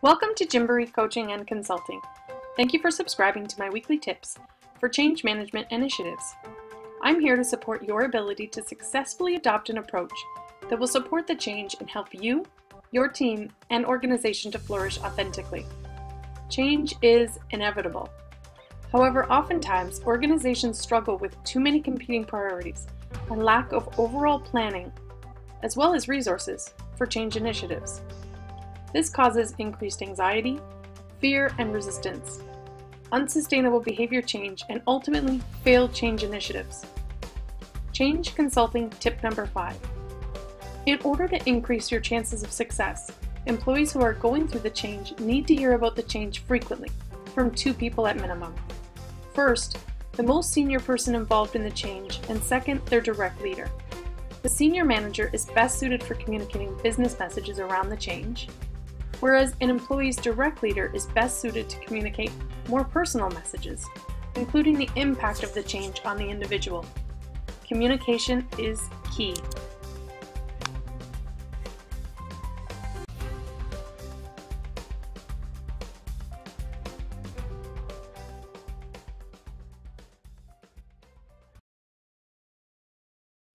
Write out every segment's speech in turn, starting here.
Welcome to Gymboree Coaching and Consulting. Thank you for subscribing to my weekly tips for change management initiatives. I'm here to support your ability to successfully adopt an approach that will support the change and help you, your team, and organization to flourish authentically. Change is inevitable. However, oftentimes organizations struggle with too many competing priorities and lack of overall planning, as well as resources for change initiatives. This causes increased anxiety, fear, and resistance, unsustainable behavior change, and ultimately failed change initiatives. Change consulting tip number 5. In order to increase your chances of success, employees who are going through the change need to hear about the change frequently, from 2 people at minimum. First, the most senior person involved in the change, and second, their direct leader. The senior manager is best suited for communicating business messages around the change, whereas an employee's direct leader is best suited to communicate more personal messages, including the impact of the change on the individual. Communication is key.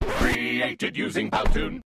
Created using Powtoon.